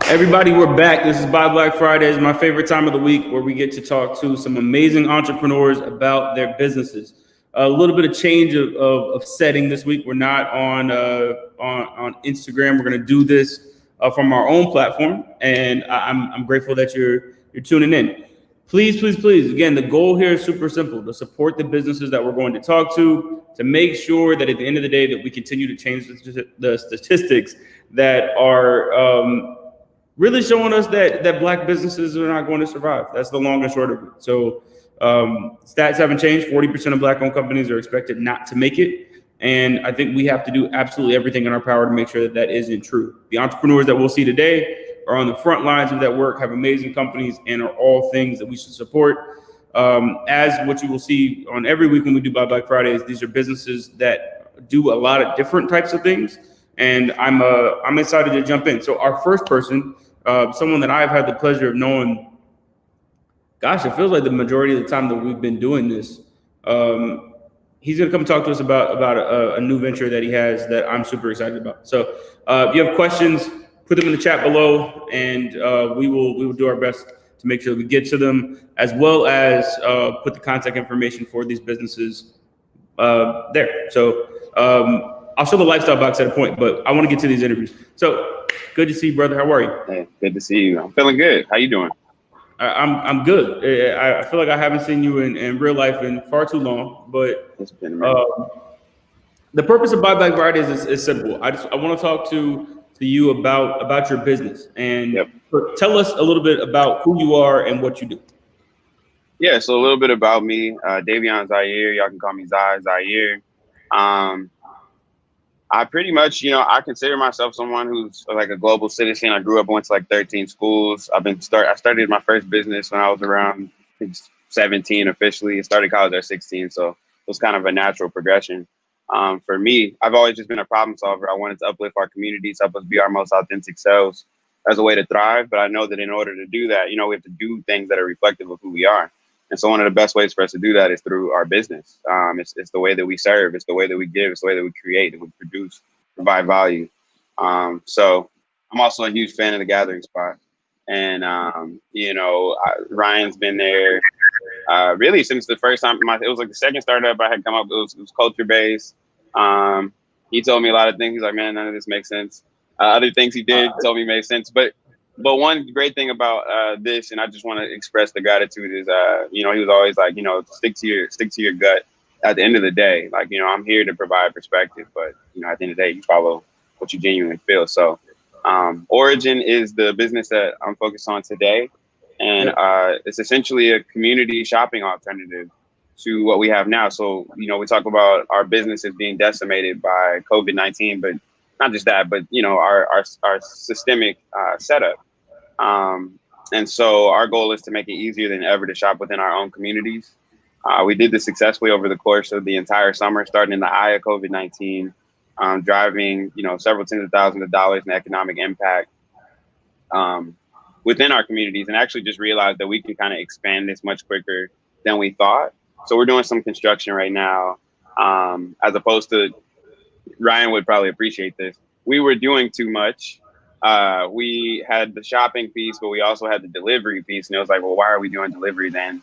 Everybody, we're back. This is Buy Black Fridays, my favorite time of the week, where we get to talk to some amazing entrepreneurs about their businesses. A little bit of change of setting this week. We're not on Instagram. We're going to do this from our own platform, and I'm grateful that you're tuning in. Please, please, please. Again, the goal here is super simple: to support the businesses that we're going to talk to make sure that at the end of the day that we continue to change the statistics that are really showing us that Black businesses are not going to survive. That's the long and short of it. So stats haven't changed. 40% of Black-owned companies are expected not to make it. And I think we have to do absolutely everything in our power to make sure that that isn't true. The entrepreneurs that we'll see today are on the front lines of that work, have amazing companies, and are all things that we should support. As what you will see on every week when we do Buy Black Fridays, these are businesses that do a lot of different types of things. And I'm excited to jump in. So our first person, someone that I've had the pleasure of knowing, gosh, it feels like the majority of the time that we've been doing this. He's going to come talk to us about a new venture that he has that I'm super excited about. So if you have questions, put them in the chat below, and we will do our best to make sure that we get to them, as well as put the contact information for these businesses there. So I'll show the lifestyle box at a point, but I want to get to these interviews. So good to see you, brother. How are you? Hey, good to see you. I'm feeling good. How you doing? I'm good. I feel like I haven't seen you in real life in far too long, but It's been a minute. The purpose of Buy Black Fridays is simple. I want to talk to you about your business, and tell us a little bit about who you are and what you do. Yeah, so a little bit about me. Davion Zaire. Y'all can call me Zaire. I pretty much, I consider myself someone who's like a global citizen. I grew up, went to like 13 schools. I started my first business when I was around 17 officially. I started college at 16, so it was kind of a natural progression. For me, I've always just been a problem solver. I wanted to uplift our communities, help us be our most authentic selves as a way to thrive. But I know that in order to do that, we have to do things that are reflective of who we are. And so one of the best ways for us to do that is through our business. It's the way that we serve. It's the way that we give. It's the way that we create, that we produce, provide value. So I'm also a huge fan of the Gathering Spot. And, Ryan's been there really since the first time. It was like the second startup I had come up. It was culture-based. He told me a lot of things. He's like, man, none of this makes sense. Other things he did told me made sense. But one great thing about this, and I just want to express the gratitude, is he was always like, stick to your gut. At the end of the day, like, I'm here to provide perspective, but at the end of the day, you follow what you genuinely feel. So Origin is the business that I'm focused on today, and it's essentially a community shopping alternative to what we have now. So we talk about our businesses being decimated by COVID-19, but not just that, but our systemic setup. And so our goal is to make it easier than ever to shop within our own communities. We did this successfully over the course of the entire summer, starting in the eye of COVID-19, driving several tens of thousands of dollars in economic impact within our communities, and actually just realized that we can kind of expand this much quicker than we thought. So we're doing some construction right now, as opposed to, Ryan would probably appreciate this, we were doing too much. We had the shopping piece, but we also had the delivery piece. And it was like, well, why are we doing delivery then?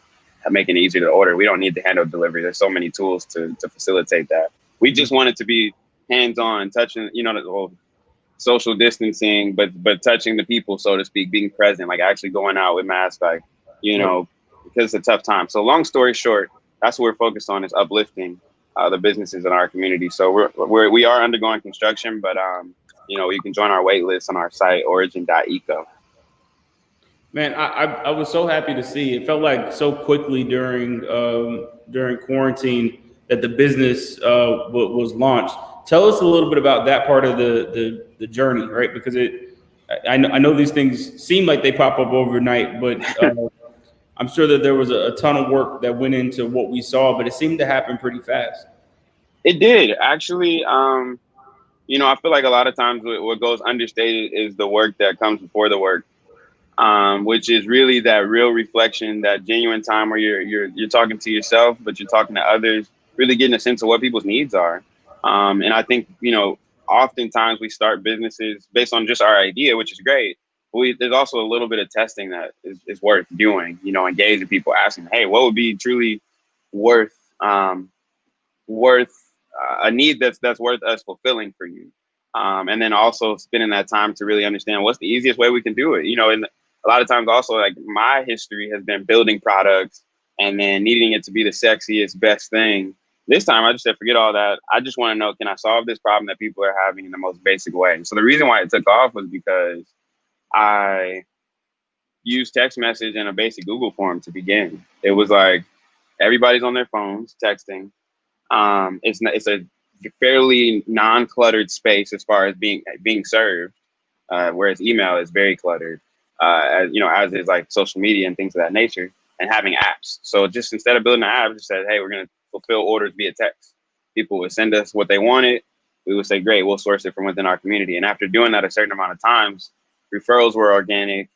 Making it easier to order. We don't need to handle delivery. There's so many tools to facilitate that. We just wanted to be hands-on, touching, the whole social distancing, but touching the people, so to speak, being present, like actually going out with masks, like, because it's a tough time. So long story short, that's what we're focused on, is uplifting the businesses in our community. So we are undergoing construction, but you can join our wait list on our site, origin.eco. Man, I was so happy to see. It felt like so quickly during quarantine that the business was launched. Tell us a little bit about that part of the journey, right? Because I know these things seem like they pop up overnight, but I'm sure that there was a ton of work that went into what we saw, but it seemed to happen pretty fast. It did, actually. I feel like a lot of times what goes understated is the work that comes before the work, which is really that real reflection, that genuine time where you're talking to yourself, but you're talking to others, really getting a sense of what people's needs are. And I think, oftentimes we start businesses based on just our idea, which is great. But there's also a little bit of testing that is worth doing, engaging people, asking, hey, what would be truly worth worth a need that's worth us fulfilling for you. And then also spending that time to really understand what's the easiest way we can do it. And a lot of times also, like, my history has been building products and then needing it to be the sexiest, best thing. This time I just said, forget all that. I just want to know, can I solve this problem that people are having in the most basic way? So the reason why it took off was because I used text message and a basic Google form to begin. It was like everybody's on their phones texting. It's a fairly non-cluttered space as far as being served, whereas email is very cluttered, as is like social media and things of that nature, and having apps. So just instead of building an app, just said, hey, we're going to fulfill orders via text. People would send us what they wanted. We would say, great, we'll source it from within our community. And after doing that a certain amount of times, referrals were organic,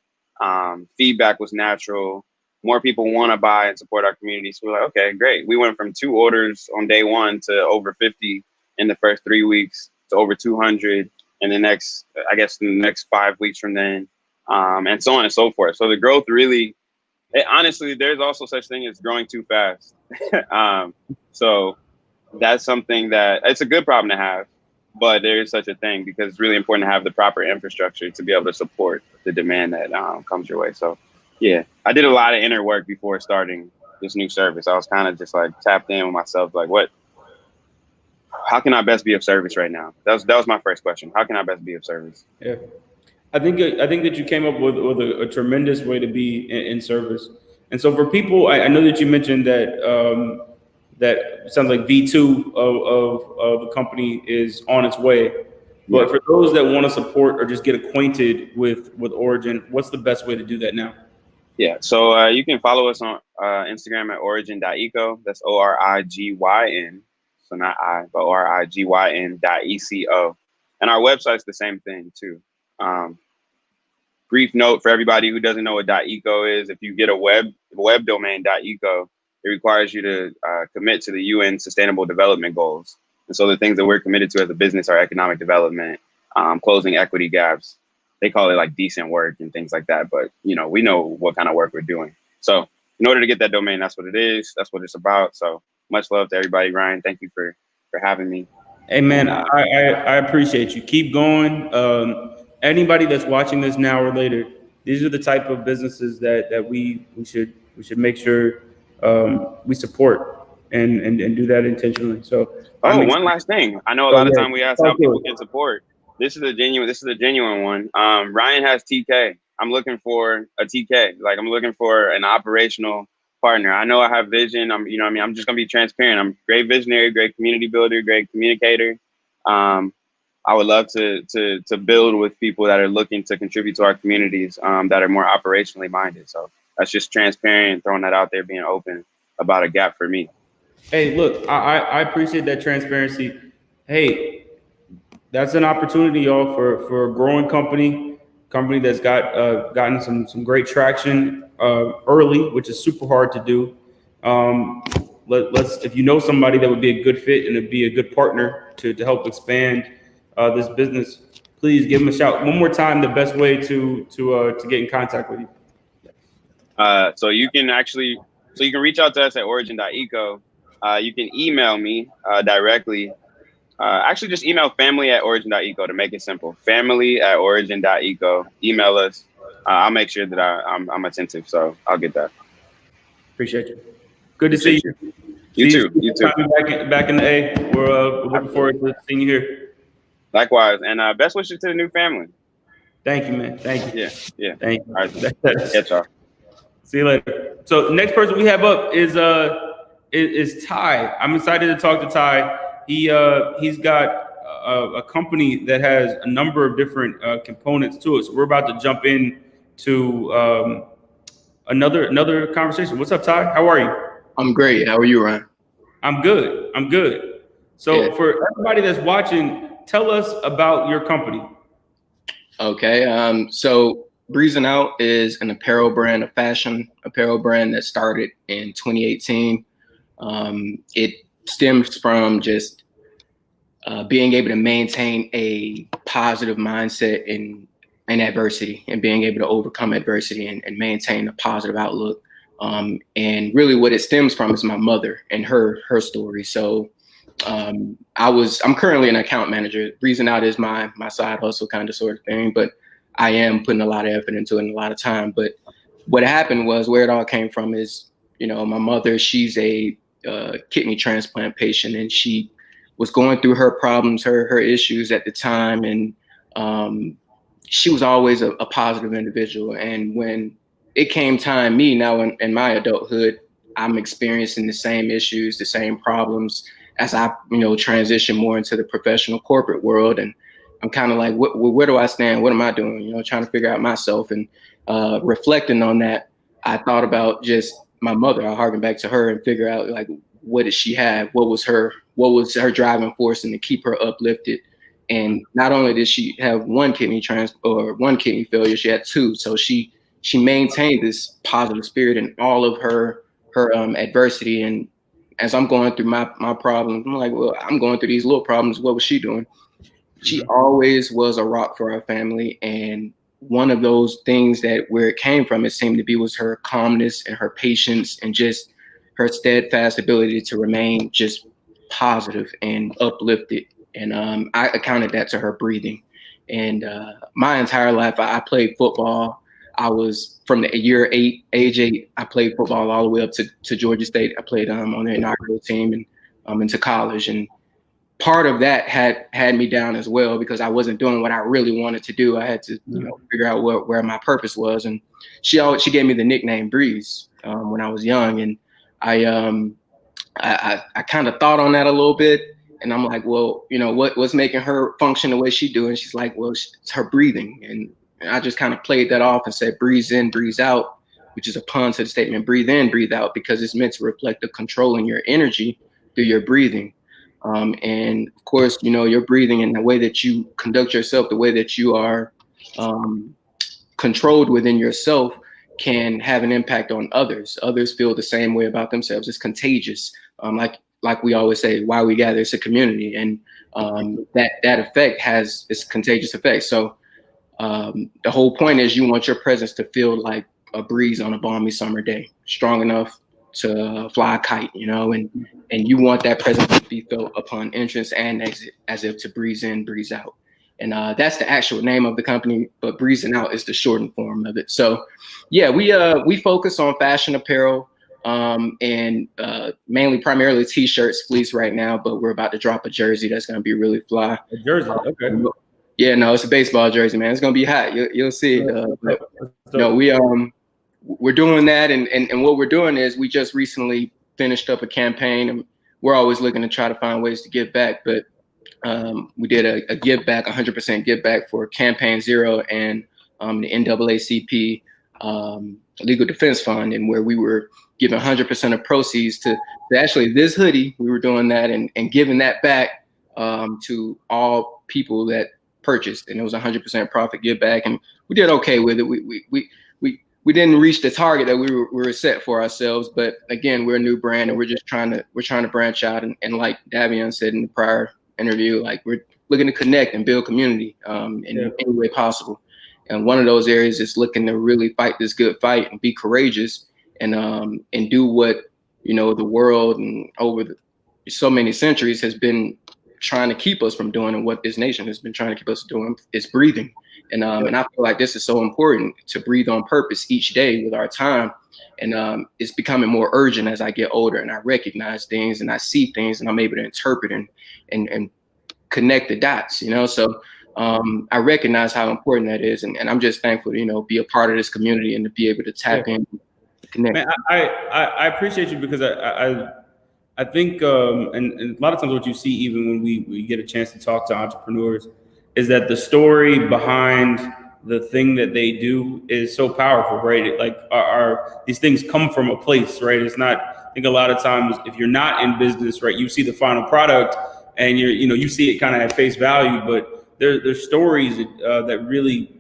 feedback was natural. More people want to buy and support our community. So we're like, okay, great. We went from 2 orders on day 1 to over 50 in the first 3 weeks to over 200 in the next 5 weeks from then, and so on and so forth. So the growth really, honestly, there's also such thing as growing too fast. So that's something that it's a good problem to have, but there is such a thing because it's really important to have the proper infrastructure to be able to support the demand that comes your way. So yeah, I did a lot of inner work before starting this new service. I was kind of just like tapped in with myself, like, how can I best be of service right now? That was my first question. How can I best be of service? Yeah, I think that you came up with a tremendous way to be in service. And so for people, I know that you mentioned that that sounds like V2 of the company is on its way. But for those that want to support or just get acquainted with Origin, what's the best way to do that now? Yeah, so you can follow us on Instagram at origin.eco. That's ORIGYN. So not I, but ORIGYN.ECO. And our website's the same thing too. Brief note for everybody who doesn't know what .eco is: if you get a web domain .eco, it requires you to commit to the UN Sustainable Development Goals. And so the things that we're committed to as a business are economic development, closing equity gaps. They call it like decent work and things like that. But, we know what kind of work we're doing. So in order to get that domain, that's what it is. That's what it's about. So much love to everybody. Ryan, thank you for having me. Hey, man, I appreciate you. Keep going. Anybody that's watching this now or later, these are the type of businesses that we should make sure we support and do that intentionally. So one last thing. I know a lot of time we ask how people can support. This is a genuine one. Ryan has TK. I'm looking for a TK. Like, I'm looking for an operational partner. I know I have vision. I'm just gonna be transparent. I'm a great visionary, great community builder, great communicator. I would love to build with people that are looking to contribute to our communities, that are more operationally minded. So that's just transparent, throwing that out there, being open about a gap for me. Hey, look, I appreciate that transparency. Hey, that's an opportunity, y'all, for a growing company that's gotten some great traction early, which is super hard to do. Let's if you know somebody that would be a good fit and would be a good partner to help expand this business, please give them a shout. One more time, the best way to get in contact with you. So you can reach out to us at origin.eco. You can email me directly. Actually, just email family@origin.eco to make it simple. Family@origin.eco. Email us. I'll make sure that I'm attentive, so I'll get that. Appreciate you. Good to see you. You too. Back in the A. We're looking forward to seeing you here. Likewise, and best wishes to the new family. Thank you, man. Thank you. Yeah. Thank you. All right. Catch y'all. See you later. So the next person we have up is Ty. I'm excited to talk to Ty. He's got a company that has a number of different components to it. So we're about to jump in to another conversation. What's up, Ty? How are you? I'm great. How are you, Ryan? I'm good. So for everybody that's watching, tell us about your company. Okay. So Bruising Out is an apparel brand, a fashion apparel brand that started in 2018. It stems from just being able to maintain a positive mindset in adversity, and being able to overcome adversity and maintain a positive outlook. And really what it stems from is my mother and her story. So I'm currently an account manager. Bruising Out is my side hustle kind of sort of thing, but I am putting a lot of effort into it and a lot of time. But what happened was, where it all came from is, my mother, she's a kidney transplant patient, and she was going through her problems, her issues at the time. And she was always a positive individual. And when it came time, me now in my adulthood, I'm experiencing the same issues, the same problems as I, transition more into the professional corporate world. And I'm kind of like, where do I stand? What am I doing? Trying to figure out myself. And reflecting on that, I thought about just my mother. I harken back to her and figure out, like, what did she have? What was her driving force and to keep her uplifted? And not only did she have one kidney failure, she had two. So she maintained this positive spirit in all of her adversity. And as I'm going through my problems, I'm like, well, I'm going through these little problems. What was she doing? She always was a rock for our family. And one of those things that where it came from, it seemed to be, was her calmness and her patience and just her steadfast ability to remain just positive and uplifted. And I accounted that to her breathing. And my entire life, I played football. I was from the age 8, I played football all the way up to Georgia State. I played on the inaugural team and into college. And part of that had me down as well, because I wasn't doing what I really wanted to do. I had to figure out where my purpose was. And she gave me the nickname Breeze when I was young. And I kind of thought on that a little bit. And I'm like, well, what's making her function the way she do? And she's like, well, it's her breathing. And I just kind of played that off and said, breathe in, breathe out, which is a pun to the statement, breathe in, breathe out, because it's meant to reflect the controlling your energy through your breathing. And of course, your breathing and the way that you conduct yourself, the way that you are controlled within yourself, can have an impact on others. Others feel the same way about themselves. It's contagious. Like we always say, why we gather, it's a community. And that effect has this contagious effect. So the whole point is, you want your presence to feel like a breeze on a balmy summer day, strong enough to fly a kite, and you want that presence to be felt upon entrance and exit, as if to breeze in, breeze out. And that's the actual name of the company, but Bruising Out is the shortened form of it. So yeah, we focus on fashion apparel, and primarily t-shirts, fleece right now, but we're about to drop a jersey that's going to be really fly. A jersey, okay. Yeah, no, it's a baseball jersey, man. It's going to be hot. You'll see. We're doing that. And what we're doing is, we just recently finished up a campaign, and we're always looking to try to find ways to give back. But we did a give back, 100% give back for Campaign Zero and the NAACP Legal Defense Fund, and where we were giving 100% of proceeds to actually this hoodie. We were doing that and giving that back to all people that purchased, and it was 100% profit give back, and we did okay with it. We didn't reach the target that we were set for ourselves, but again, we're a new brand, and we're trying to branch out, and like Davion said in the prior interview, like, we're looking to connect and build community in any way possible. And one of those areas is looking to really fight this good fight and be courageous and do what the world and over so many centuries has been trying to keep us from doing, and what this nation has been trying to keep us doing, is breathing. And I feel like this is so important, to breathe on purpose each day with our time. And it's becoming more urgent as I get older, and I recognize things and I see things, and I'm able to interpret and connect the dots, So I recognize how important that is. And I'm just thankful to, be a part of this community and to be able to tap in, connect. Man, I appreciate you, because I think, and a lot of times what you see, even when we get a chance to talk to entrepreneurs, is that the story behind the thing that they do is so powerful, right? These things come from a place, right? It's not, I think a lot of times, if you're not in business, right, you see the final product and you see it kind of at face value, but there's stories that really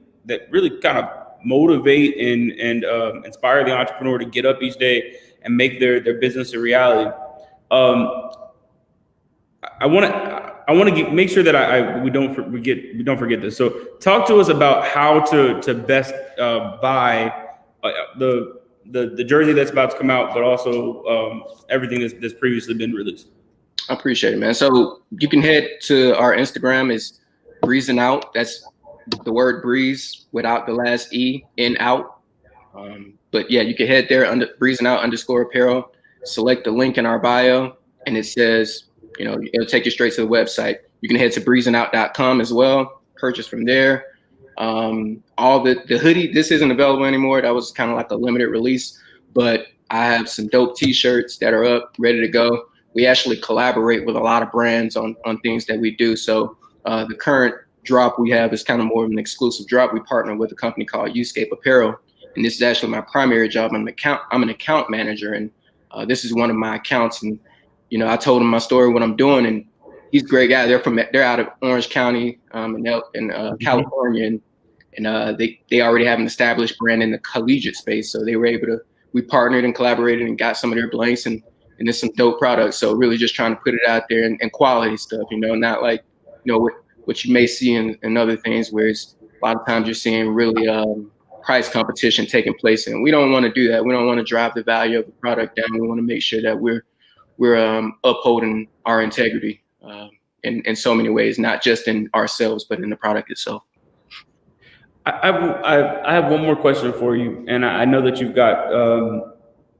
kind of motivate and inspire the entrepreneur to get up each day and make their business a reality. I want to make sure that we don't forget this. So talk to us about how to best buy the jersey that's about to come out, but also everything that's previously been released. I appreciate it, man. So you can head to our Instagram, is bruisingout. That's the word breeze without the last E, in out. But yeah, you can head there under bruisingout_apparel, select the link in our bio, and it says, it'll take you straight to the website. You can head to bruisingout.com as well, purchase from there. All the hoodie, this isn't available anymore. That was kind of like a limited release, but I have some dope t-shirts that are up, ready to go. We actually collaborate with a lot of brands on things that we do. So the current drop we have is kind of more of an exclusive drop. We partner with a company called Uscape Apparel, and this is actually my primary job. I'm an account manager, and this is one of my accounts. And I told him my story, what I'm doing, and he's a great guy. They're out of Orange County in California, and they already have an established brand in the collegiate space. So they were able to. We partnered and collaborated and got some of their blanks, and there's some dope products. So really just trying to put it out there and quality stuff, not like, what you may see in other things where it's a lot of times you're seeing really price competition taking place. And we don't want to do that. We don't want to drive the value of the product down. We want to make sure that we're upholding our integrity in so many ways, not just in ourselves, but in the product itself. I have one more question for you. And I know that you've got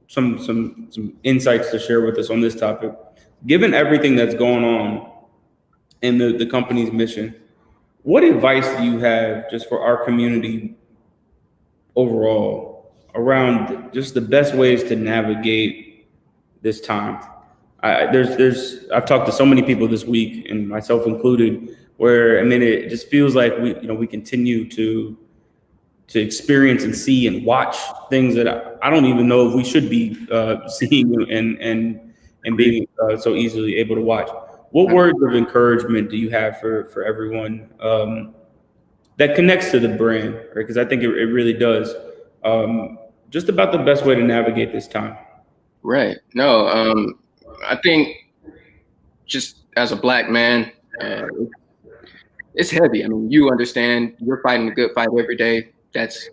some insights to share with us on this topic. Given everything that's going on in the company's mission, what advice do you have just for our community overall around just the best ways to navigate this time? I've talked to so many people this week, and myself included, where it just feels like we continue to experience and see and watch things that I don't even know if we should be seeing and being so easily able to watch. What words of encouragement do you have for everyone that connects to the brand? Because I think it really does. Just about the best way to navigate this time. Right. No, I think just as a Black man, it's heavy. You understand you're fighting a good fight every day. That's,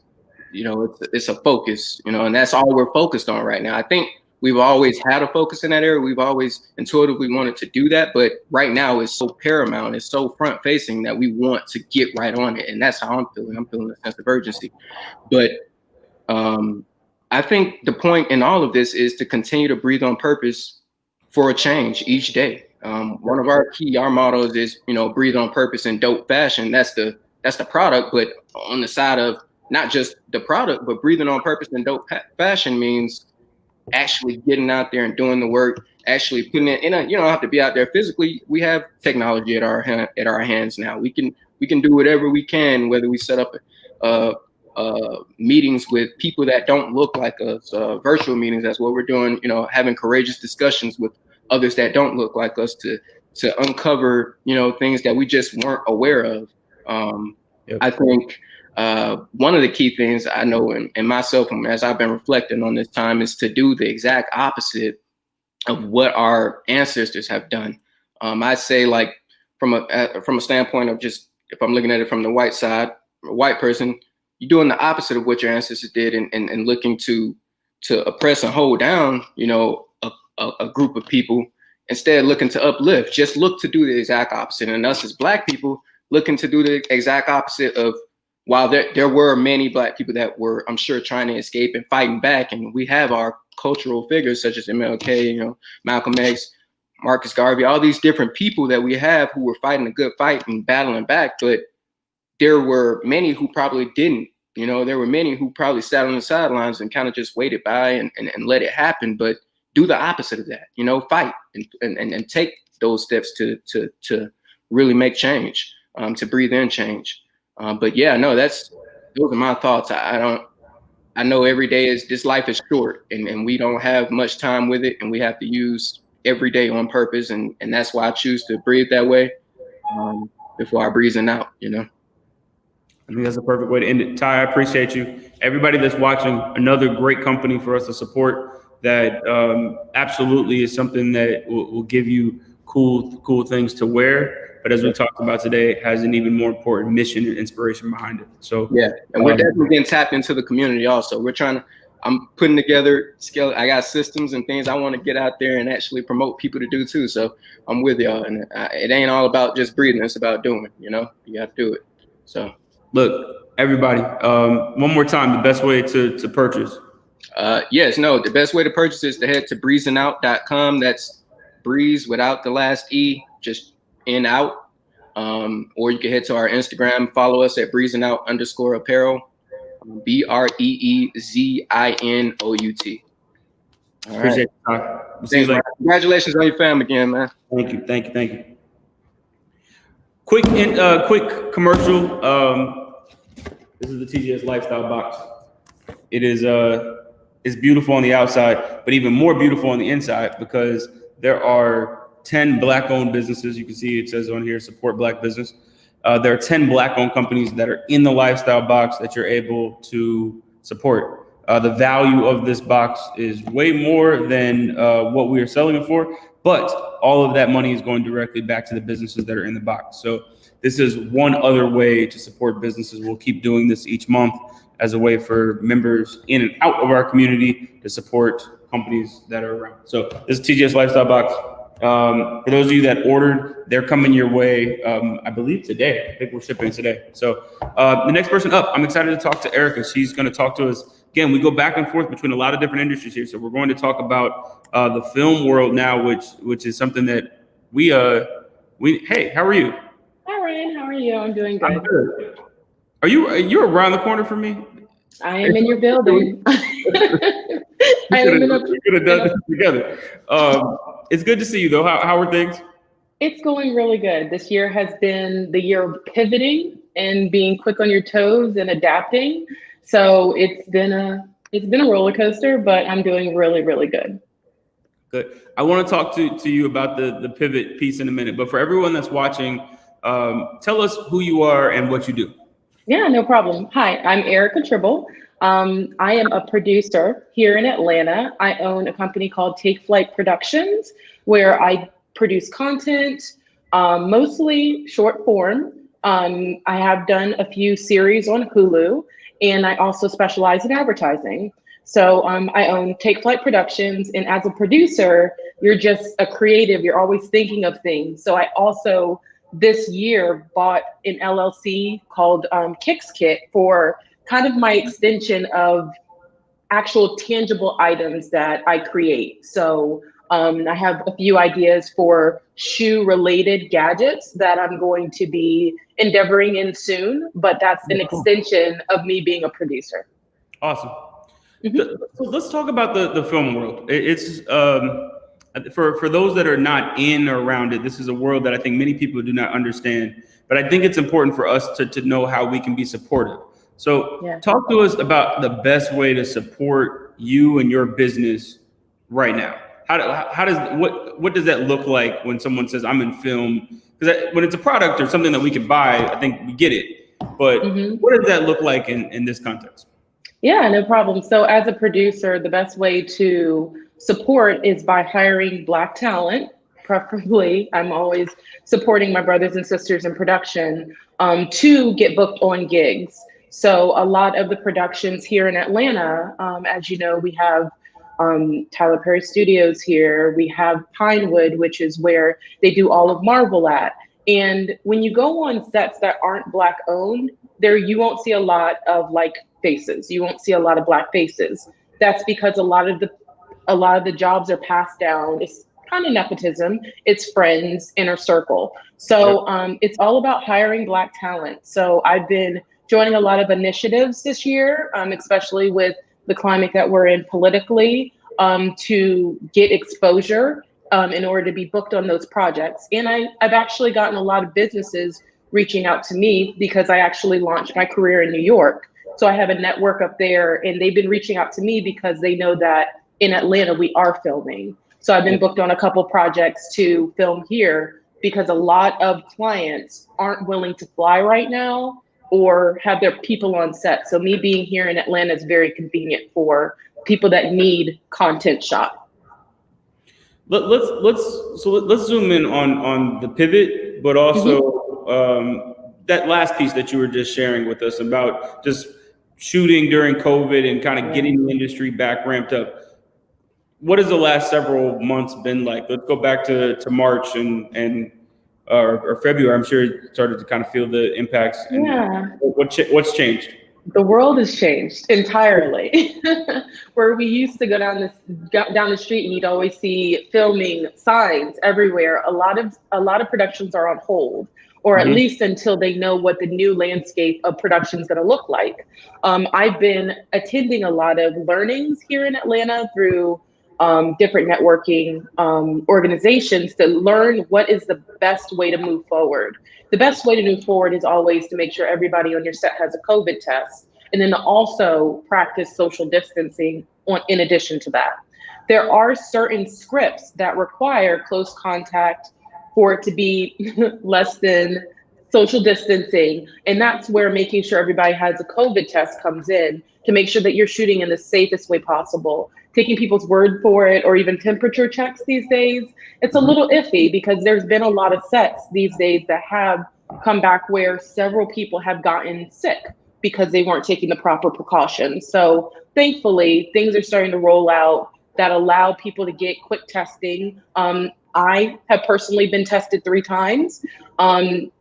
it's a focus, and that's all we're focused on right now. I think we've always had a focus in that area. We've always intuitively wanted to do that. But right now it's so paramount. It's so front facing that we want to get right on it. And that's how I'm feeling. I'm feeling a sense of urgency. But I think the point in all of this is to continue to breathe on purpose for a change each day. One of our mottos is, breathe on purpose in dope fashion. That's the product. But on the side of not just the product, but breathing on purpose in dope fashion means actually getting out there and doing the work, actually putting it in you don't have to be out there physically. We have technology at our hands now. We can do whatever we can, whether we set up meetings with people that don't look like us, virtual meetings. That's what we're doing, having courageous discussions with others that don't look like us to uncover, things that we just weren't aware of. Yep. I think one of the key things I know in myself, as I've been reflecting on this time, is to do the exact opposite of what our ancestors have done. I say, like, from a standpoint of just, if I'm looking at it from the white side, a white person, you're doing the opposite of what your ancestors did and looking to oppress and hold down, a group of people, instead looking to uplift. Just look to do the exact opposite. And us as Black people looking to do the exact opposite of, while there were many Black people that were, I'm sure, trying to escape and fighting back, and we have our cultural figures such as MLK, Malcolm X, Marcus Garvey, all these different people that we have who were fighting a good fight and battling back, but there were many who probably didn't. There were many who probably sat on the sidelines and kind of just waited by and let it happen. But do the opposite of that, fight and take those steps to really make change, to breathe in change. But yeah, no, those are my thoughts. I know every day this life is short and we don't have much time with it, and we have to use every day on purpose, and that's why I choose to breathe that way before I breathing out, you know. I think that's a perfect way to end it. Ty, I appreciate you. Everybody that's watching, another great company for us to support that absolutely is something that will give you cool things to wear. But as we talked about today, has an even more important mission and inspiration behind it. So yeah, and we're definitely getting tapped into the community also. I'm putting together skill. I got systems and things I want to get out there and actually promote people to do too. So I'm with y'all, and it ain't all about just breathing. It's about doing, you know, you got to do it. So look, everybody, one more time, the best way to purchase. The best way to purchase is to head to bruisingout.com. That's breeze without the last E, just in out. Or you can head to our Instagram, follow us at bruisingout_apparel, BREEZINOUT. All right. Appreciate it. Thanks, man. Congratulations on your fam again, man. Thank you. Quick commercial. This is the TGS Lifestyle box. It is it's beautiful on the outside, but even more beautiful on the inside because there are 10 Black-owned businesses. You can see it says on here, support Black business. There are 10 Black-owned companies that are in the lifestyle box that you're able to support. The value of this box is way more than what we are selling it for, but all of that money is going directly back to the businesses that are in the box. So this is one other way to support businesses. We'll keep doing this each month as a way for members in and out of our community to support companies that are around. So this is TGS Lifestyle Box. For those of you that ordered, they're coming your way, I believe today. I think we're shipping today. So the next person up, I'm excited to talk to Erika. She's going to talk to us. Again, we go back and forth between a lot of different industries here. So we're going to talk about the film world now, which is something that we hey, how are you? Hi, Ryan. How are you? I'm doing good. I'm good. You're around the corner from me? I am in your building. We could have done this together. It's good to see you, though. How are things? It's going really good. This year has been the year of pivoting and being quick on your toes and adapting. So it's been a roller coaster, but I'm doing really, really good. Good. I want to talk to you about the pivot piece in a minute, but for everyone that's watching, tell us who you are and what you do. Yeah, no problem. Hi, I'm Erika Tribble. I am a producer here in Atlanta. I own a company called Take Flight Productions, where I produce content, mostly short form. I have done a few series on Hulu, and I also specialize in advertising. So I own Take Flight Productions, and as a producer, you're just a creative. You're always thinking of things. So I also this year bought an LLC called Kicks Kit for kind of my extension of actual tangible items that I create. So I have a few ideas for shoe related gadgets that I'm going to be endeavoring in soon, but that's an extension of me being a producer. Awesome. So let's talk about the film world. It's for those that are not in or around it, this is a world that I think many people do not understand, but I think it's important for us to know how we can be supportive. So talk to us about the best way to support you and your business right now. What does that look like when someone says I'm in film? Because when it's a product or something that we can buy, I think we get it. But what does that look like in this context? Yeah, no problem. So as a producer, the best way to support is by hiring Black talent, preferably. I'm always supporting my brothers and sisters in production to get booked on gigs. So a lot of the productions here in Atlanta, as you know, we have Tyler Perry Studios here. We have Pinewood, which is where they do all of Marvel at. And when you go on sets that aren't Black owned, there you won't see a lot of like faces. You won't see a lot of Black faces. That's because a lot of the jobs are passed down. It's kind of nepotism. It's friends, inner circle. So it's all about hiring Black talent. So I've been joining a lot of initiatives this year, especially with the climate that we're in politically, to get exposure in order to be booked on those projects. And I've actually gotten a lot of businesses reaching out to me because I actually launched my career in New York. So I have a network up there, and they've been reaching out to me because they know that in Atlanta we are filming. So I've been booked on a couple projects to film here because a lot of clients aren't willing to fly right now or have their people on set. So me being here in Atlanta is very convenient for people that need content shot. Let's zoom in on the pivot, but also that last piece that you were just sharing with us about just shooting during COVID and kind of getting the industry back ramped up. What has the last several months been like? Let's go back to March and or February. I'm sure you started to kind of feel the impacts. And what's changed? The world has changed entirely. Where we used to go down the street and you'd always see filming signs everywhere. A lot of productions are on hold, or at least until they know what the new landscape of production is going to look like. I've been attending a lot of learnings here in Atlanta through different networking organizations to learn what is the best way to move forward. The best way to move forward is always to make sure everybody on your set has a COVID test, and then to also practice social distancing in addition to that. There are certain scripts that require close contact for it to be less than social distancing. And that's where making sure everybody has a COVID test comes in, to make sure that you're shooting in the safest way possible. Taking people's word for it, or even temperature checks these days, it's a little iffy because there's been a lot of sets these days that have come back where several people have gotten sick because they weren't taking the proper precautions. So thankfully, things are starting to roll out that allow people to get quick testing. I have personally been tested 3 times, and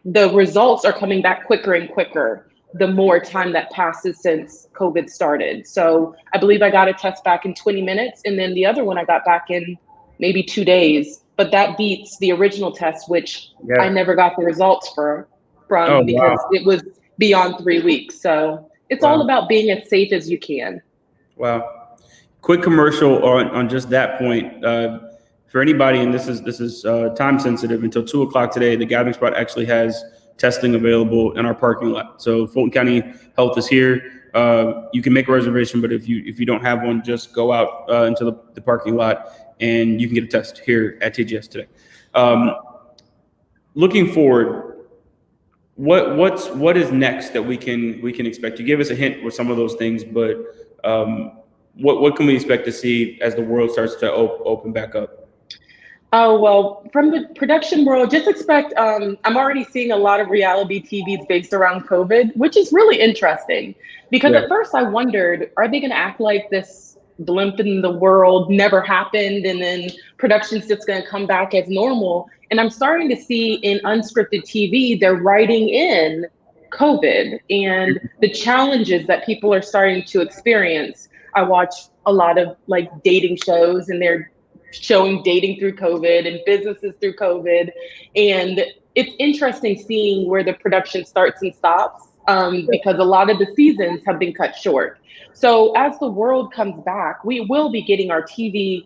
the results are coming back quicker and quicker the more time that passes since COVID started. So I believe I got a test back in 20 minutes, and then the other one I got back in maybe 2 days. But that beats the original test, which I never got the results from because it was beyond 3 weeks. So it's all about being as safe as you can. Wow. Quick commercial on just that point. For anybody, and this is time sensitive, until 2:00 today, the Gathering Spot actually has testing available in our parking lot. So Fulton County Health is here. You can make a reservation, but if you don't have one, just go out into the parking lot and you can get a test here at TGS today. Looking forward, what is next that we can expect? You gave us a hint with some of those things, but what can we expect to see as the world starts to open back up? Oh, well, from the production world, just expect, I'm already seeing a lot of reality TVs based around COVID, which is really interesting. Because at first I wondered, are they going to act like this blimp in the world never happened and then production's just going to come back as normal? And I'm starting to see in unscripted TV, they're writing in COVID and the challenges that people are starting to experience. I watch a lot of like dating shows, and they're showing dating through COVID and businesses through COVID. And it's interesting seeing where the production starts and stops because a lot of the seasons have been cut short. So as the world comes back, we will be getting our TV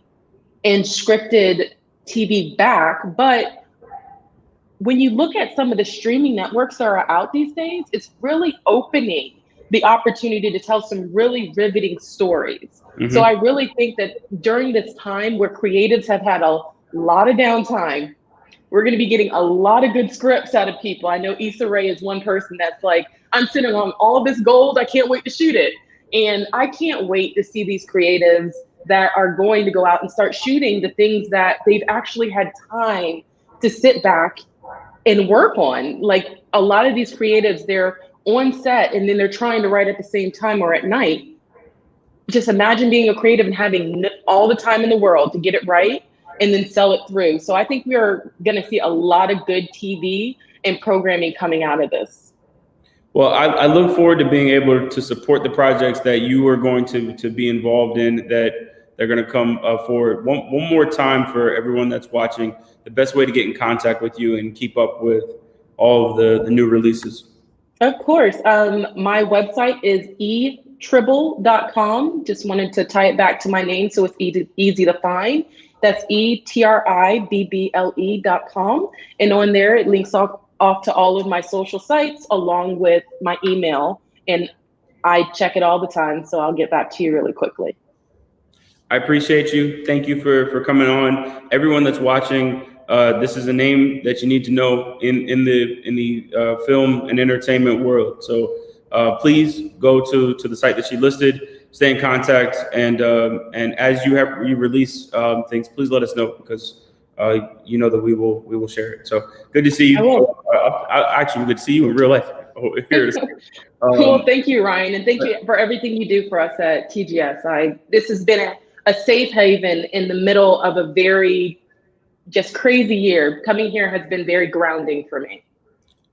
and scripted TV back. But when you look at some of the streaming networks that are out these days, it's really opening the opportunity to tell some really riveting stories. So I really think that during this time where creatives have had a lot of downtime, we're going to be getting a lot of good scripts out of people. I know Issa Rae is one person that's like, I'm sitting on all this gold. I can't wait to shoot it. And I can't wait to see these creatives that are going to go out and start shooting the things that they've actually had time to sit back and work on. Like a lot of these creatives, they're on set and then they're trying to write at the same time or at night. Just imagine being a creative and having all the time in the world to get it right and then sell it through. So I think we're going to see a lot of good TV and programming coming out of this. Well, I look forward to being able to support the projects that you are going to be involved in, that they're going to come forward. One more time for everyone that's watching, the best way to get in contact with you and keep up with all of the new releases. Of course. My website is etribble.com. Just wanted to tie it back to my name so it's easy to find. That's etribble.com. And on there, it links off to all of my social sites along with my email. And I check it all the time, so I'll get back to you really quickly. I appreciate you. Thank you for coming on. Everyone that's watching, this is a name that you need to know in the film and entertainment world. So please go to the site that she listed, stay in contact, and as you release things, please let us know, because you know that we will share it. So good to see I you. will. Actually, good to see you in real life. Here it is. Well, thank you, Ryan, and thank you for everything you do for us at TGS. This has been a safe haven in the middle of a very just crazy year. Coming here has been very grounding for me.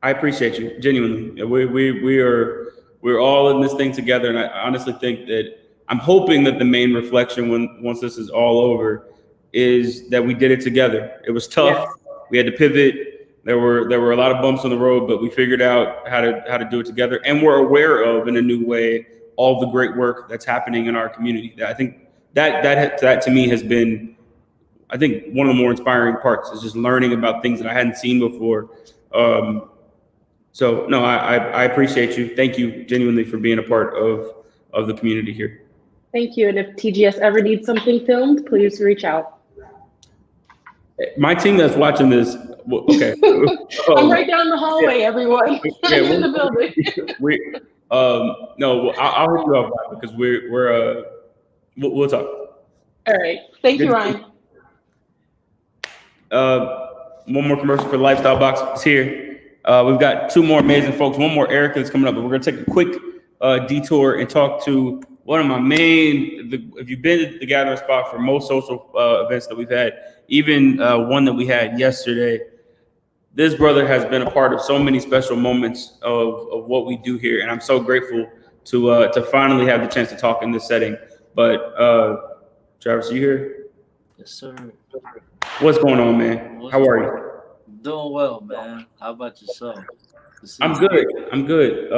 I appreciate you, genuinely. We're all in this thing together, and I honestly think that I'm hoping that the main reflection once this is all over is that we did it together. It was tough. Yes. We had to pivot. There were a lot of bumps on the road, but we figured out how to do it together, and we're aware of, in a new way, all the great work that's happening in our community. I think that to me has been, I think, one of the more inspiring parts, is just learning about things that I hadn't seen before. So no, I appreciate you. Thank you genuinely for being a part of the community here. Thank you. And if TGS ever needs something filmed, please reach out. My team that's watching this, okay. I'm right down the hallway, everyone. Yeah, I'm in the building. No, I'll hit you up because we'll talk. All right. Thank you, Ryan. One more commercial for the Lifestyle Box is here. We've got two more amazing folks. One more Erika that's coming up, but we're gonna take a quick detour and talk to one of my if you've been at the gathering spot for most social events that we've had, even one that we had yesterday, this brother has been a part of so many special moments of what we do here, and I'm so grateful to finally have the chance to talk in this setting. But Travis, you here? Yes, sir. What's going on, man? How are you? Doing well, man. How about yourself? I'm good.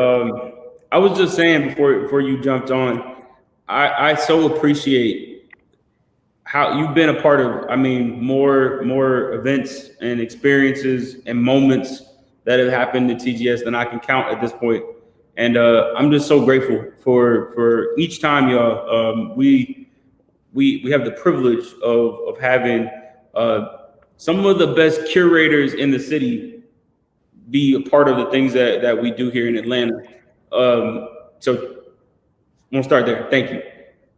I was just saying before you jumped on, I so appreciate how you've been a part of, I mean, more events and experiences and moments that have happened at TGS than I can count at this point. And I'm just so grateful for each time, y'all. We have the privilege of having some of the best curators in the city be a part of the things that we do here in Atlanta. So we'll start there. Thank you.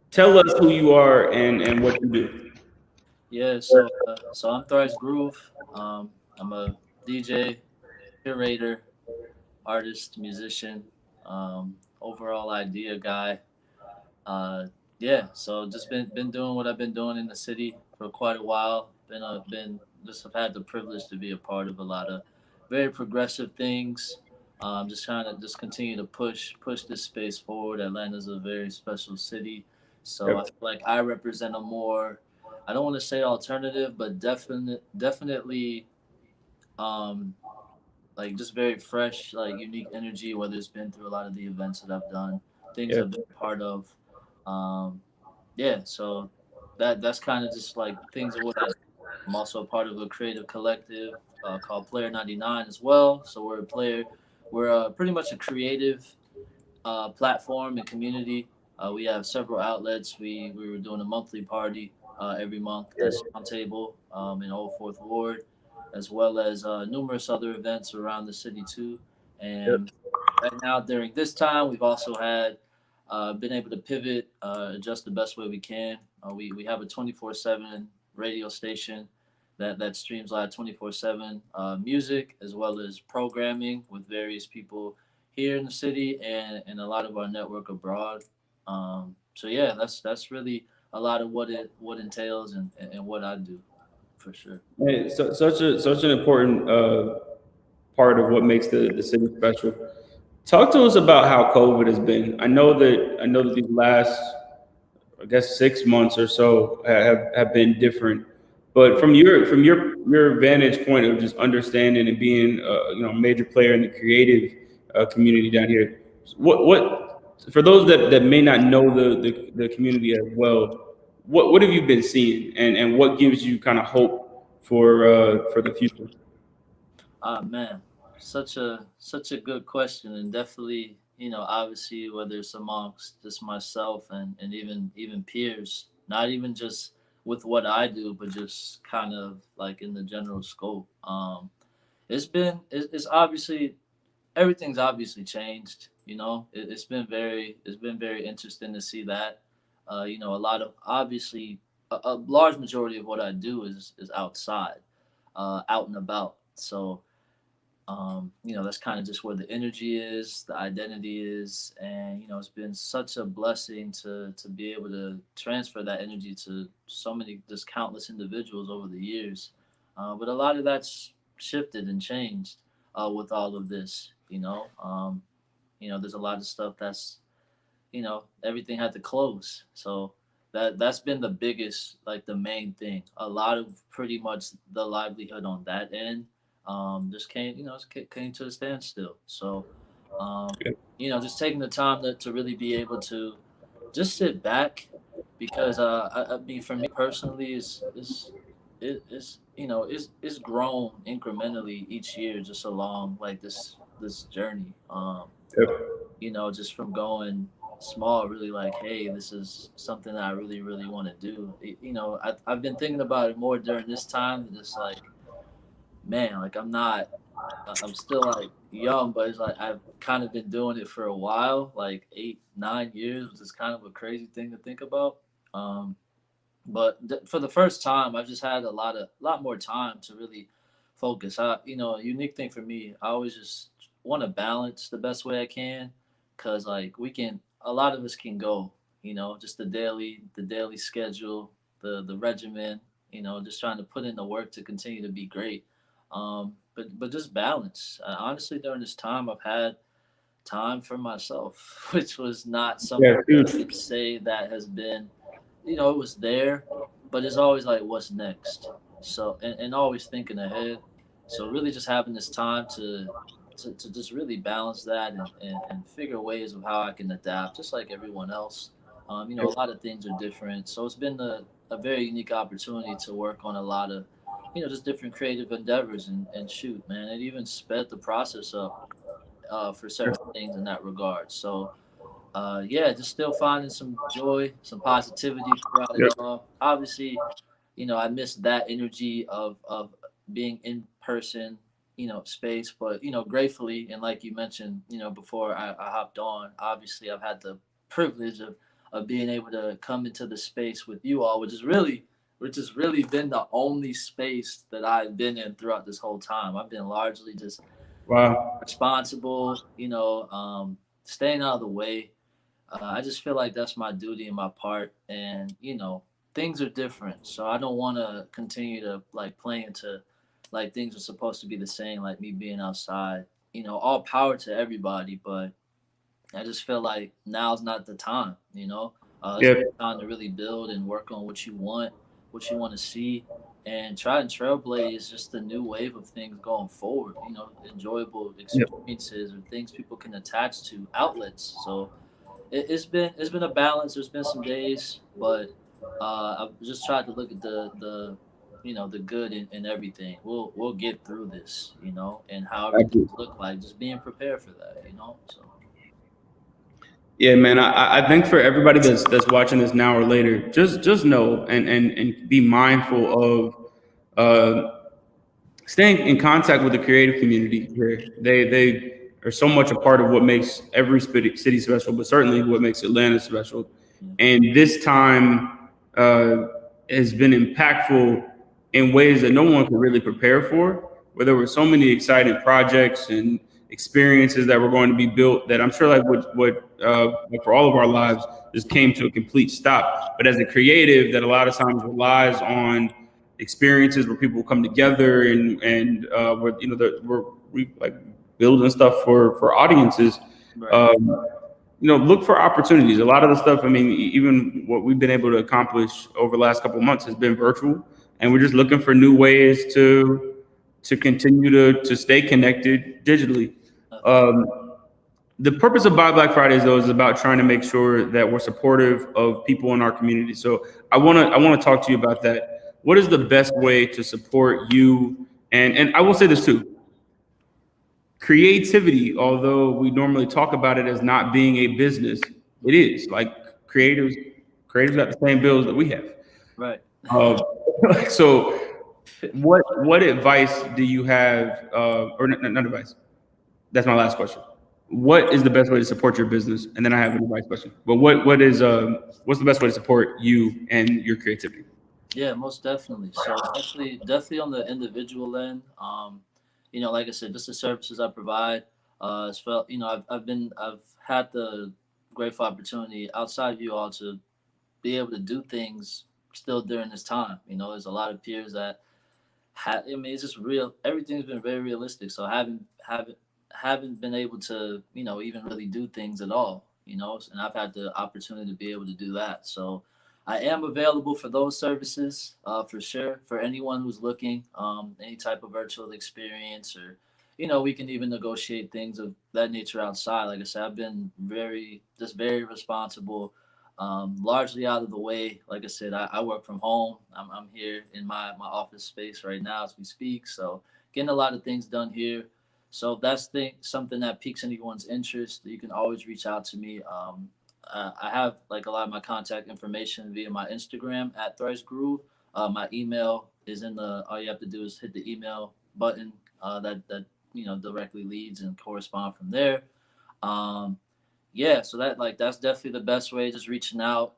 Tell us who you are and what you do. Yeah, so I'm Thrice Groove. I'm a DJ, curator, artist, musician, overall idea guy. Yeah, so just been doing what I've been doing in the city for quite a while. Have had the privilege to be a part of a lot of very progressive things. Just trying to just continue to push this space forward. Atlanta's a very special city, so Yep. I feel like I represent a more, I don't want to say alternative, but definitely like just very fresh, like unique energy. Whether it's been through a lot of the events that I've done, things Yeah. I've been part of. Yeah, so that's kind of just like things of what I. I'm also a part of a creative collective called Player 99 as well. So we're pretty much a creative platform and community. We have several outlets. We were doing a monthly party every month. That's on table in Old Fourth Ward, as well as numerous other events around the city too. And right now, during this time, we've also had been able to pivot, adjust the best way we can. We have a 24/7 radio station that streams live 24/7 music as well as programming with various people here in the city and a lot of our network abroad. So yeah, that's really a lot of what entails and what I do for sure. Hey, such an important part of what makes the city special. Talk to us about how COVID has been. I know that these last, I guess, 6 months or so have been different. But from your vantage point of just understanding and being a major player in the creative community down here, what for those that may not know the community as well, what have you been seeing, and what gives you kind of hope for the future? Man, such a good question, and definitely, obviously, whether it's amongst just myself and even peers, not even just with what I do, but just kind of like in the general scope. It's obviously everything's obviously changed. It's been very interesting to see that. A lot of obviously a large majority of what I do is outside, out and about. So that's kind of just where the energy is, the identity is, and it's been such a blessing to be able to transfer that energy to so many, just countless individuals over the years. But a lot of that's shifted and changed with all of this. There's a lot of stuff that's everything had to close. So that's been the biggest, like the main thing. A lot of pretty much the livelihood on that end just came to a standstill. So just taking the time to really be able to just sit back, because I mean, for me personally, it's grown incrementally each year just along like this journey. Just from going small, really like, hey, this is something that I really, really want to do. I've been thinking about it more during this time, just like, man, like I'm still like young, but it's like I've kind of been doing it for a while, like 8, 9 years, which is kind of a crazy thing to think about. But for the first time, I've just had a lot more time to really focus. A unique thing for me, I always just want to balance the best way I can, because like a lot of us can go, just the daily schedule, the regimen, just trying to put in the work to continue to be great. But just balance. Honestly, during this time, I've had time for myself, which was not something that I could say that has been, it was there, but it's always like, what's next? So, and always thinking ahead. So really just having this time to just really balance that and figure ways of how I can adapt, just like everyone else. A lot of things are different. So it's been a very unique opportunity to work on a lot of, just different creative endeavors, and shoot, man, it even sped the process up for certain things in that regard. So yeah, just still finding some joy, some positivity throughout it all. Obviously, I miss that energy of being in person, space, but gratefully, and like you mentioned, before I hopped on, obviously I've had the privilege of being able to come into the space with you all, which has really been the only space that I've been in throughout this whole time. I've been largely just responsible, staying out of the way. I just feel like that's my duty and my part, and things are different, so I don't want to continue to like play into like things are supposed to be the same, like me being outside. All power to everybody, but I just feel like now's not the time. It's the time to really build and work on what you want to see, and try and trailblaze just the new wave of things going forward. Enjoyable experiences or things people can attach to, outlets. So it's been a balance. There's been some days, but I've just tried to look at the good in everything. We'll get through this, and however things look like, just being prepared for that, So. Yeah, man. I think for everybody that's watching this now or later, just know and be mindful of staying in contact with the creative community here. They are so much a part of what makes every city special, but certainly what makes Atlanta special. And this time has been impactful in ways that no one could really prepare for, where there were so many exciting projects and experiences that were going to be built that I'm sure like like for all of our lives just came to a complete stop. But as a creative that a lot of times relies on experiences where people come together and where we're like building stuff for audiences. Right. Look for opportunities. A lot of the stuff, I mean, even what we've been able to accomplish over the last couple of months has been virtual, and we're just looking for new ways to continue to stay connected digitally. The purpose of Buy Black Fridays, though, is about trying to make sure that we're supportive of people in our community. So I want to talk to you about that. What is the best way to support you? And I will say this too. Creativity, although we normally talk about it as not being a business, it is. Like creators Creatives got the same bills that we have. Right. So what advice do you have, or not advice? That's my last question. What is the best way to support your business? And then I have an advice question. But what's the best way to support you and your creativity? Yeah, most definitely. So definitely on the individual end. Like I said, just the services I provide. It's felt, I've had the grateful opportunity outside of you all to be able to do things still during this time. There's a lot of peers that it's just real. Everything's been very realistic. So haven't been able to, even really do things at all. And I've had the opportunity to be able to do that. So I am available for those services, for sure, for anyone who's looking, any type of virtual experience, or, we can even negotiate things of that nature outside. Like I said, I've been very responsible, largely out of the way. Like I said, I work from home. I'm here in my office space right now as we speak. So getting a lot of things done here. So if that's something that piques anyone's interest, you can always reach out to me. I have like a lot of my contact information via my Instagram at Thrice Groove. My email is all you have to do is hit the email button that directly leads and correspond from there. So that's definitely the best way, just reaching out.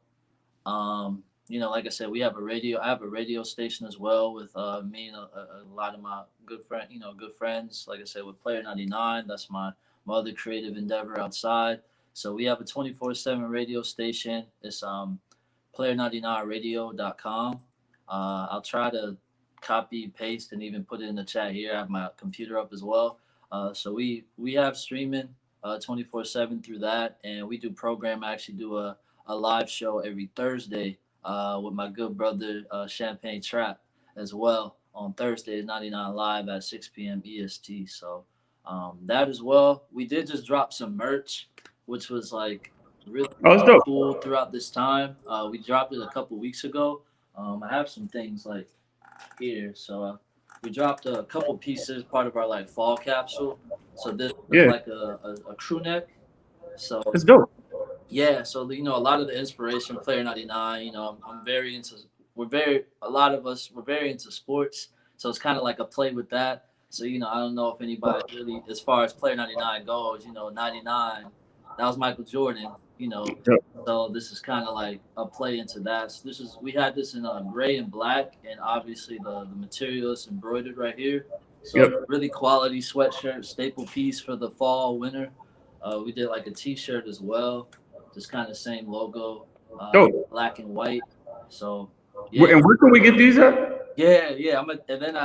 Like I said, I have a radio station as well with me and a lot of my good friends. Like I said, with Player 99, that's my other creative endeavor outside. So we have a 24/7 radio station. It's player99radio.com. I'll try to copy, paste, and even put it in the chat here. I have my computer up as well. So we have streaming 24/7 through that, and we do program. I actually do a live show every Thursday with my good brother Champagne Trap as well on Thursdays, 99 Live at 6 p.m. EST. So that as well. We did just drop some merch, which was like really cool throughout this time. We dropped it a couple weeks ago. I have some things like here. So we dropped a couple pieces, part of our like fall capsule. So this is like a crew neck. So it's dope. Yeah, so a lot of the inspiration, Player 99. I'm very into. A lot of us, we're very into sports. So it's kind of like a play with that. So I don't know if anybody really, as far as Player 99 goes, 99, that was Michael Jordan. So this is kind of like a play into that. So we had this in gray and black, and obviously the material is embroidered right here. So really quality sweatshirt, staple piece for the fall, winter. We did like a T-shirt as well, just kind of same logo, black and white. So yeah. And where can we get these at? Yeah. And then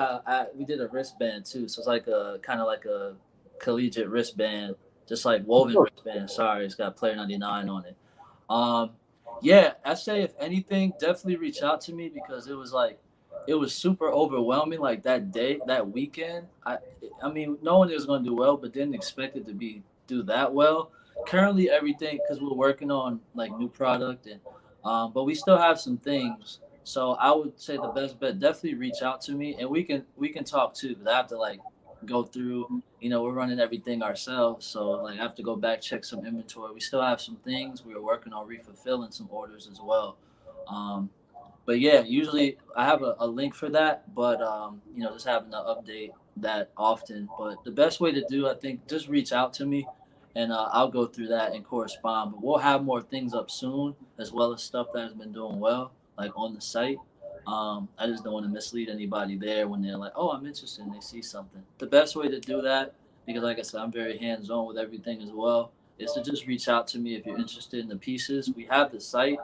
we did a wristband too. So it's like a kind of like a collegiate wristband, just like woven wristband. Sorry, it's got Player 99 on it. I say if anything, definitely reach out to me, because it was super overwhelming. Like that weekend, I mean, no one is going to do well, but didn't expect it to do that well. Currently, everything, because we're working on like new product, and but we still have some things. So I would say the best bet, definitely reach out to me, and we can talk too. Because I have to like go through. We're running everything ourselves, so like I have to go back, check some inventory. We still have some things we are working on refulfilling some orders as well. But yeah, usually I have a link for that, but just having to update that often. But the best way to do, I think, just reach out to me, and I'll go through that and correspond. But we'll have more things up soon, as well as stuff that has been doing well, like on the site. I just don't want to mislead anybody there when they're like, oh, I'm interested, and they see something. The best way to do that, because like I said, I'm very hands-on with everything as well, is to just reach out to me if you're interested in the pieces. We have the site.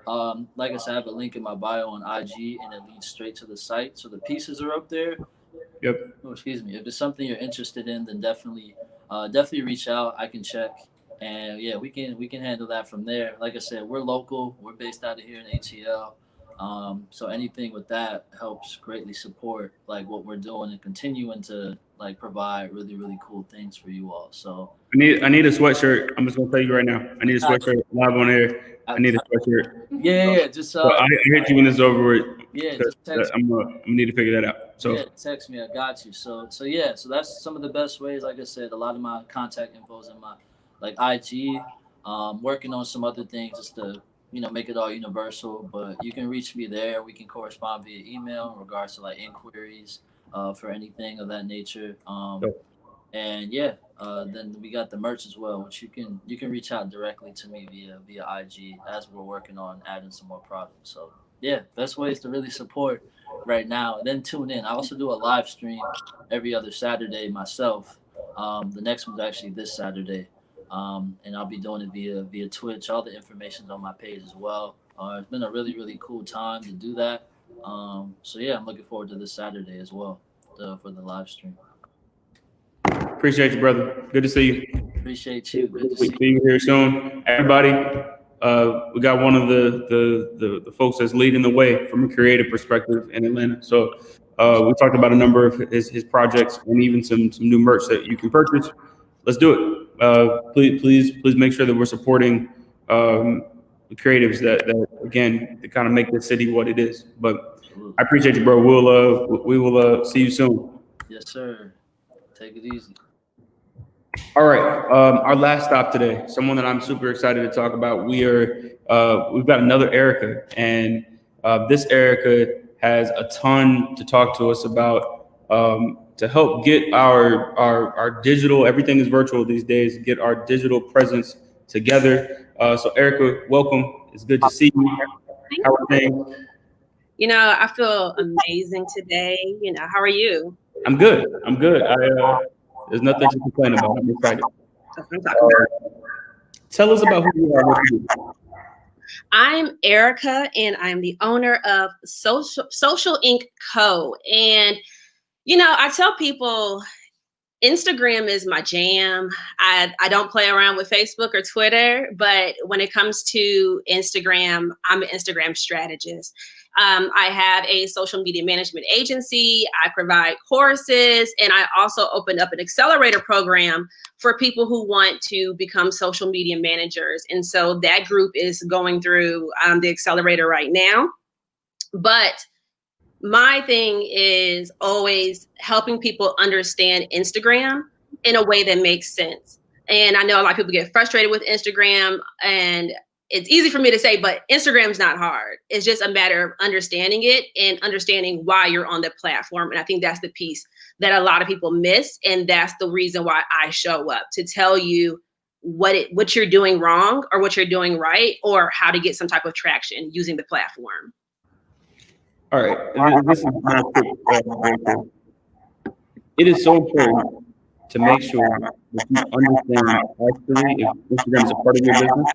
Like I said, I have a link in my bio on IG, and it leads straight to the site. So the pieces are up there. Yep. Oh, excuse me. If it's something you're interested in, then definitely reach out. I can check, and yeah, we can handle that from there. Like I said, we're local. We're based out of here in ATL. So anything with that helps greatly support like what we're doing and continuing to like provide really, really cool things for you all. So I need a sweatshirt. I'm just gonna tell you right now. I need a sweatshirt live on air. I need a sweatshirt. Yeah. Just so I hit you when it's over with. Yeah, just text I'm gonna need to figure that out. So yeah, text me. I got you. So that's some of the best ways. Like I said, a lot of my contact info is in my like IG. Working on some other things just to make it all universal. But you can reach me there. We can correspond via email in regards to like inquiries for anything of that nature. And yeah, then we got the merch as well, which you can reach out directly to me via IG as we're working on adding some more products. So yeah, best ways to really support right now. And then tune in. I also do a live stream every other Saturday myself. The next one's actually this Saturday, and I'll be doing it via Twitch. All the information's on my page as well. It's been a really really cool time to do that. So yeah, I'm looking forward to this Saturday as well for the live stream. Appreciate you, brother. Good to see you. Appreciate you. Good to see you here soon. Everybody, we got one of the folks that's leading the way from a creative perspective in Atlanta. So we talked about a number of his projects and even some new merch that you can purchase. Let's do it. Please make sure that we're supporting the creatives that again, to kind of make this city what it is. But I appreciate you, bro. We will see you soon. Yes, sir. Take it easy. All right, our last stop today, someone that I'm super excited to talk about. We've got another Erika, and this Erika has a ton to talk to us about to help get our digital, everything is virtual these days, get our digital presence together. So Erika, welcome. It's good to see you. How are things? I feel amazing today. How are you? I'm good. There's nothing to complain about. I'm excited. That's what I'm talking about. Tell us about who you are. What you do. I'm Erika, and I'm the owner of Social Inc. Co. And, I tell people Instagram is my jam. I don't play around with Facebook or Twitter, but when it comes to Instagram, I'm an Instagram strategist. I have a social media management agency. I provide courses, and I also opened up an accelerator program for people who want to become social media managers. And so that group is going through the accelerator right now. But my thing is always helping people understand Instagram in a way that makes sense. And I know a lot of people get frustrated with Instagram, and it's easy for me to say, but Instagram's not hard. It's just a matter of understanding it and understanding why you're on the platform. And I think that's the piece that a lot of people miss. And that's the reason why I show up, to tell you what you're doing wrong or what you're doing right, or how to get some type of traction using the platform. All right. This is it is so important to make sure that you understand actually if Instagram is a part of your business,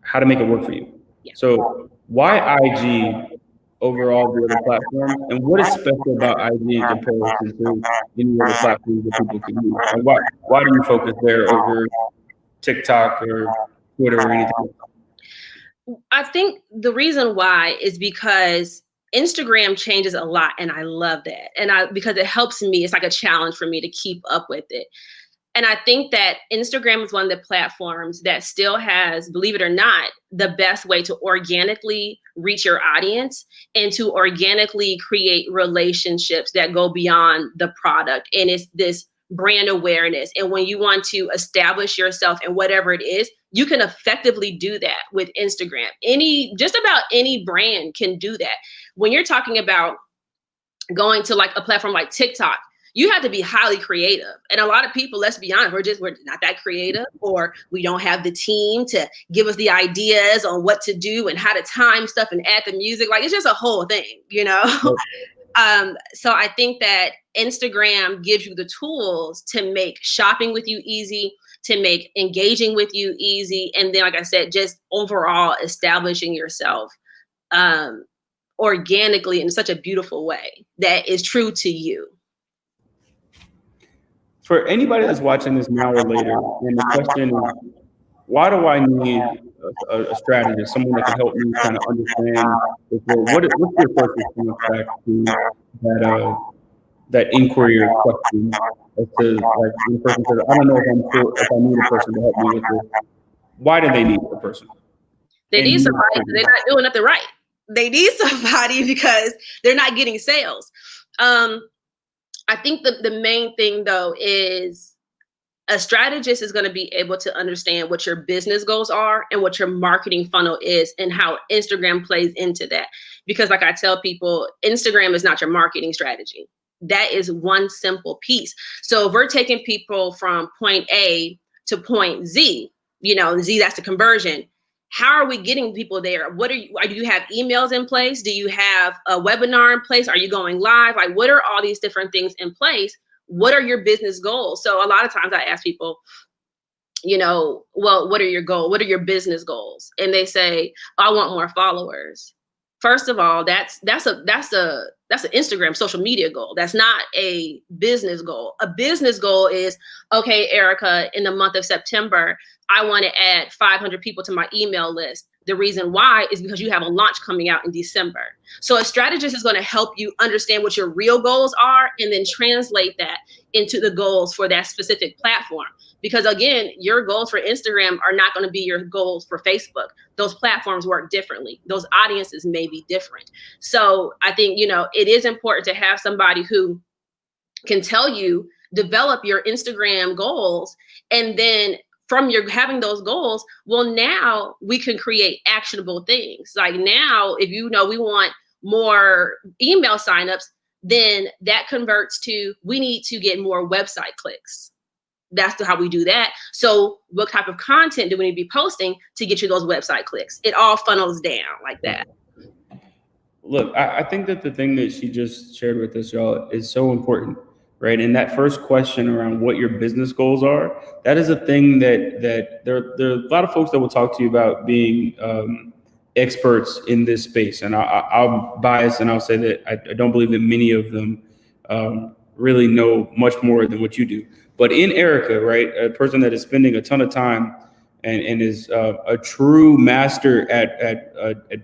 how to make it work for you. Yeah. So why IG over all the other platforms, and what is special about IG in comparison to any other platforms that people can use? And why do you focus there over TikTok or Twitter or anything else? I think the reason why is because Instagram changes a lot, and I love that. And because it helps me, it's like a challenge for me to keep up with it. And I think that Instagram is one of the platforms that still has, believe it or not, the best way to organically reach your audience and to organically create relationships that go beyond the product. And it's this brand awareness. And when you want to establish yourself in whatever it is, you can effectively do that with Instagram. Just about any brand can do that. When you're talking about going to like a platform like TikTok, you have to be highly creative. And a lot of people, let's be honest, we're not that creative, or we don't have the team to give us the ideas on what to do and how to time stuff and add the music. Like, it's just a whole thing, So I think that Instagram gives you the tools to make shopping with you easy, to make engaging with you easy. And then, like I said, just overall establishing yourself organically in such a beautiful way that is true to you. For anybody that's watching this now or later, and the question is, why do I need a strategist, someone that can help me kind of understand this role? What's your first response back to that inquiry or question? As to, like, the person says, I don't know if I need a person to help me with this. Why do they need a person? They need somebody because they're not doing nothing right. They need somebody because they're not getting sales. I think the main thing, though, is A strategist is going to be able to understand what your business goals are and what your marketing funnel is and how Instagram plays into that. Because like I tell people, Instagram is not your marketing strategy. That is one simple piece. So if we're taking people from point A to point Z, Z, that's the conversion. How are we getting people there? Do you have emails in place? Do you have a webinar in place? Are you going live? Like, what are all these different things in place? What are your business goals? So a lot of times I ask people, well, what are your goals? What are your business goals? And they say, I want more followers. First of all, that's an Instagram social media goal. That's not a business goal. A business goal is, okay, Erika, in the month of September, I want to add 500 people to my email list. The reason why is because you have a launch coming out in December. So a strategist is going to help you understand what your real goals are and then translate that into the goals for that specific platform. Because again, your goals for Instagram are not going to be your goals for Facebook. Those platforms work differently. Those audiences may be different. So I think, it is important to have somebody who can tell you, develop your Instagram goals, and then from your having those goals, well, now we can create actionable things. Like now, if we want more email signups, then that converts to, we need to get more website clicks. That's how we do that. So what type of content do we need to be posting to get you those website clicks? It all funnels down like that. Look, I think that the thing that she just shared with us, y'all, is so important, right? And that first question around what your business goals are, that is a thing that there are a lot of folks that will talk to you about being experts in this space. And I'll bias and I'll say that I don't believe that many of them really know much more than what you do. But in Erika, right, a person that is spending a ton of time and is a true master at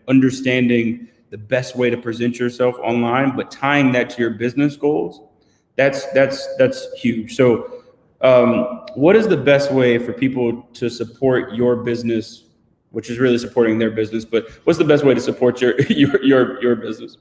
understanding the best way to present yourself online, but tying that to your business goals, that's huge. So what is the best way for people to support your business, which is really supporting their business, but what's the best way to support your business?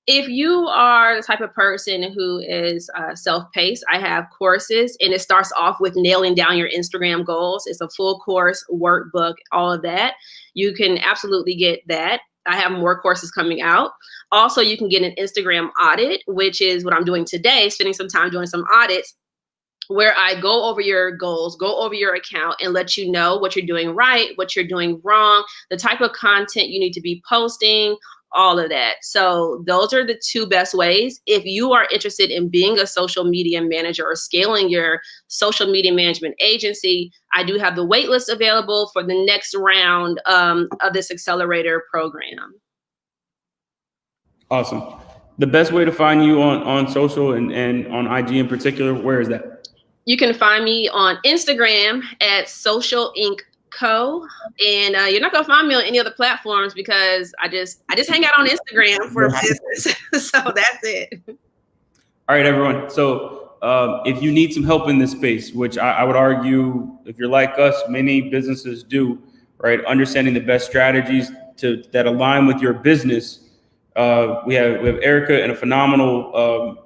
If you are the type of person who is self-paced, I have courses, and it starts off with nailing down your Instagram goals. It's a full course, workbook, all of that. You can absolutely get that. I have more courses coming out. Also, you can get an Instagram audit, which is what I'm doing today, spending some time doing some audits where I go over your goals, go over your account, and let you know what you're doing right, what you're doing wrong, the type of content you need to be posting, all of that. So those are the two best ways. If you are interested in being a social media manager or scaling your social media management agency, I do have the waitlist available for the next round of this accelerator program. Awesome. The best way to find you on social and on IG in particular, where is that? You can find me on Instagram at Social Inc. Co. And you're not gonna find me on any other platforms because I just hang out on Instagram for business. So that's it. All right, everyone. So if you need some help in this space, which I would argue, if you're like us, many businesses do, right? Understanding the best strategies that align with your business. We have Erika and a phenomenal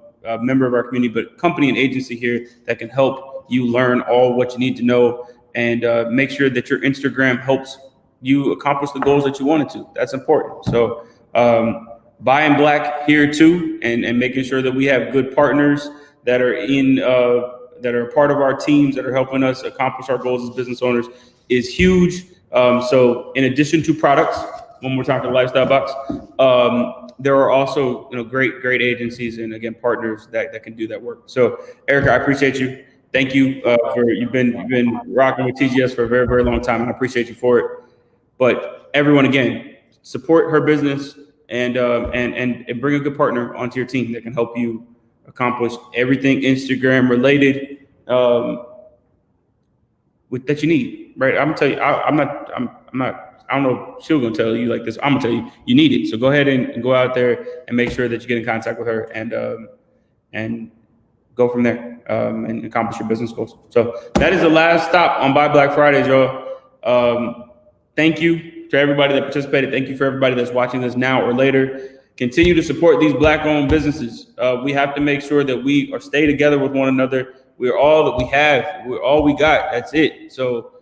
member of our community, but company and agency here that can help you learn all what you need to know and make sure that your Instagram helps you accomplish the goals that you wanted to. That's important. So buying black here too, and making sure that we have good partners that are that are part of our teams that are helping us accomplish our goals as business owners is huge. So in addition to products, one more time for the Lifestyle Box, there are also great agencies and again partners that can do that work. So Erika, I appreciate you. Thank you for you've been rocking with TGS for a very, very long time, and I appreciate you for it. But everyone, again, support her business and bring a good partner onto your team that can help you accomplish everything Instagram related that you need. Right? I'm gonna tell you, I'm not. I don't know if she's gonna tell you like this. I'm gonna tell you, you need it. So go ahead and go out there and make sure that you get in contact with her and go from there and accomplish your business goals. So that is the last stop on Buy Black Fridays, y'all. Thank you to everybody that participated. Thank you for everybody that's watching this now or later. Continue to support these Black-owned businesses. We have to make sure that we stay together with one another We're all that we have. We're all we got. That's it. So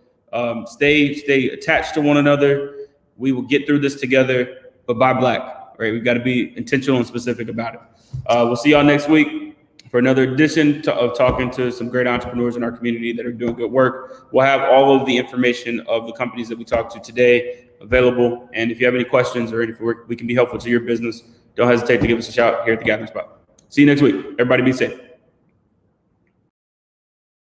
stay attached to one another. We will get through this together, but buy black, right? We've got to be intentional and specific about it. We'll see y'all next week for another edition of talking to some great entrepreneurs in our community that are doing good work. We'll have all of the information of the companies that we talked to today available. And if you have any questions or if we can be helpful to your business, don't hesitate to give us a shout here at the Gathering Spot. See you next week. Everybody be safe.